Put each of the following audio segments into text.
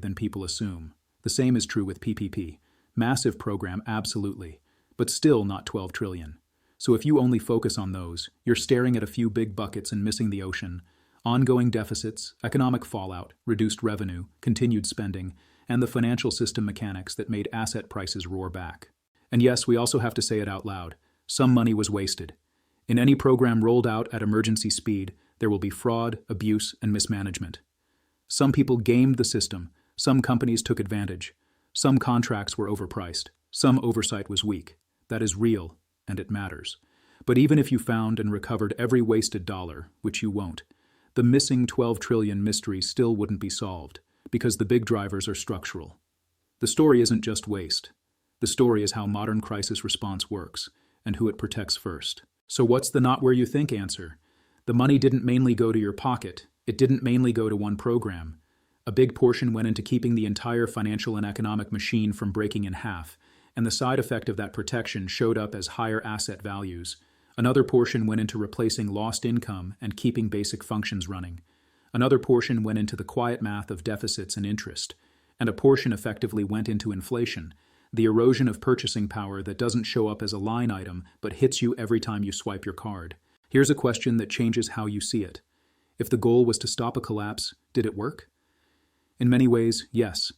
than people assume. The same is true with PPP. Massive program, absolutely, but still not 12 trillion. So if you only focus on those, you're staring at a few big buckets and missing the ocean. Ongoing deficits, economic fallout, reduced revenue, continued spending, and the financial system mechanics that made asset prices roar back. And yes, we also have to say it out loud. Some money was wasted. In any program rolled out at emergency speed, there will be fraud, abuse, and mismanagement. Some people gamed the system. Some companies took advantage. Some contracts were overpriced. Some oversight was weak. That is real, and it matters. But even if you found and recovered every wasted dollar, which you won't, the missing 12 trillion mystery still wouldn't be solved, because the big drivers are structural. The story isn't just waste. The story is how modern crisis response works, and who it protects first. So what's the not where you think answer? The money didn't mainly go to your pocket. It didn't mainly go to one program. A big portion went into keeping the entire financial and economic machine from breaking in half, and the side effect of that protection showed up as higher asset values. Another portion went into replacing lost income and keeping basic functions running. Another portion went into the quiet math of deficits and interest. And a portion effectively went into inflation, the erosion of purchasing power that doesn't show up as a line item but hits you every time you swipe your card. Here's a question that changes how you see it. If the goal was to stop a collapse, did it work? In many ways, yes.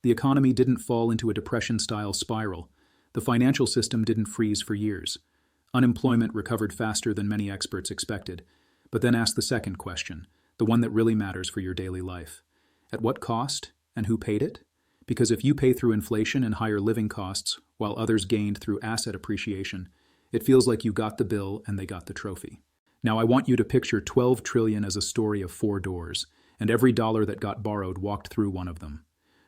The economy didn't fall into a depression-style spiral. The financial system didn't freeze for years. Unemployment recovered faster than many experts expected. But then ask the second question, the one that really matters for your daily life. At what cost, and who paid it? Because if you pay through inflation and higher living costs, while others gained through asset appreciation, it feels like you got the bill and they got the trophy. Now I want you to picture 12 trillion as a story of 4 doors, and every dollar that got borrowed walked through one of them.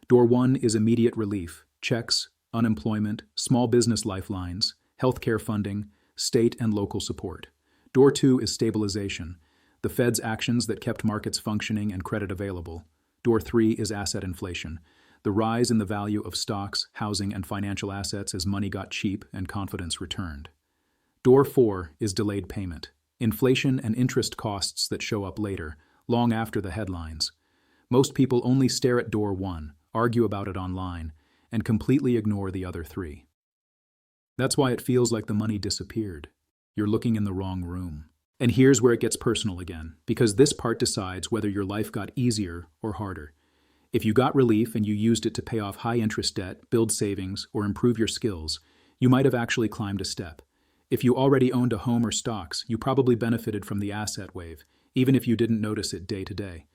Door 1 is immediate relief, checks, unemployment, small business lifelines, healthcare funding, state and local support. Door 2 is stabilization, the Fed's actions that kept markets functioning and credit available. Door 3 is asset inflation, the rise in the value of stocks, housing, and financial assets as money got cheap and confidence returned. Door 4 is delayed payment, inflation and interest costs that show up later, long after the headlines. Most people only stare at door 1, argue about it online, and completely ignore the other 3. That's why it feels like the money disappeared. You're looking in the wrong room. And here's where it gets personal again, because this part decides whether your life got easier or harder. If you got relief and you used it to pay off high-interest debt, build savings, or improve your skills, you might have actually climbed a step. If you already owned a home or stocks, you probably benefited from the asset wave, even if you didn't notice it day to day.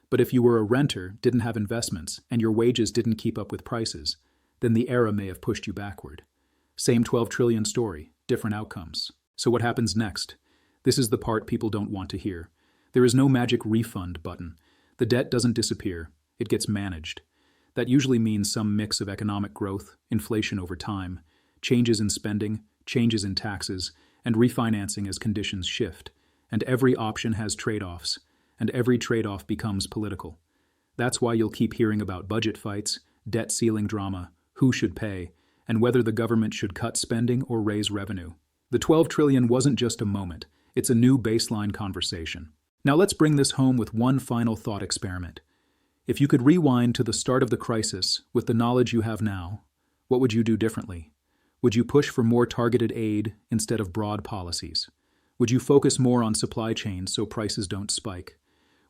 But if you were a renter, didn't have investments, and your wages didn't keep up with prices, then the era may have pushed you backward. Same 12 trillion story, different outcomes. So what happens next? This is the part people don't want to hear. There is no magic refund button. The debt doesn't disappear. It gets managed. That usually means some mix of economic growth, inflation over time, changes in spending, changes in taxes, and refinancing as conditions shift. And every option has trade-offs, and every trade-off becomes political. That's why you'll keep hearing about budget fights, debt ceiling drama, who should pay, and whether the government should cut spending or raise revenue. The 12 trillion wasn't just a moment. It's a new baseline conversation. Now let's bring this home with one final thought experiment. If you could rewind to the start of the crisis with the knowledge you have now, what would you do differently? Would you push for more targeted aid instead of broad policies? Would you focus more on supply chains so prices don't spike?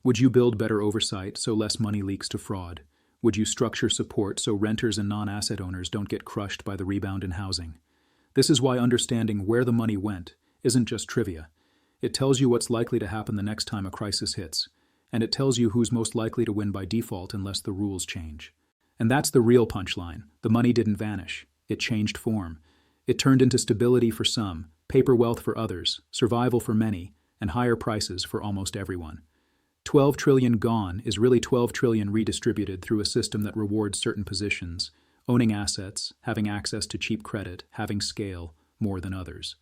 Would you build better oversight so less money leaks to fraud? Would you structure support so renters and non-asset owners don't get crushed by the rebound in housing? This is why understanding where the money went isn't just trivia. It tells you what's likely to happen the next time a crisis hits, and it tells you who's most likely to win by default unless the rules change. And that's the real punchline. The money didn't vanish. It changed form. It turned into stability for some, paper wealth for others, survival for many, and higher prices for almost everyone. 12 trillion gone is really 12 trillion redistributed through a system that rewards certain positions, owning assets, having access to cheap credit, having scale, more than others.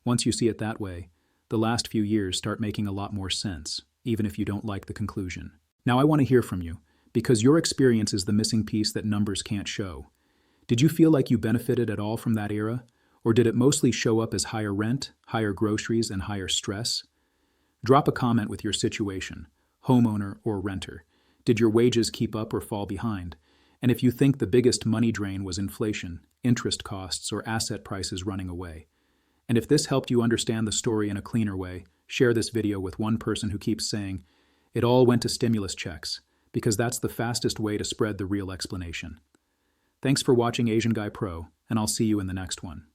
Once you see it that way, the last few years start making a lot more sense, even if you don't like the conclusion. Now I want to hear from you, because your experience is the missing piece that numbers can't show. Did you feel like you benefited at all from that era? Or did it mostly show up as higher rent, higher groceries, and higher stress? Drop a comment with your situation, homeowner or renter. Did your wages keep up or fall behind? And if you think the biggest money drain was inflation, interest costs, or asset prices running away. And if this helped you understand the story in a cleaner way, share this video with one person who keeps saying, "It all went to stimulus checks," because that's the fastest way to spread the real explanation. Thanks for watching Asian Guy Pro, and I'll see you in the next one.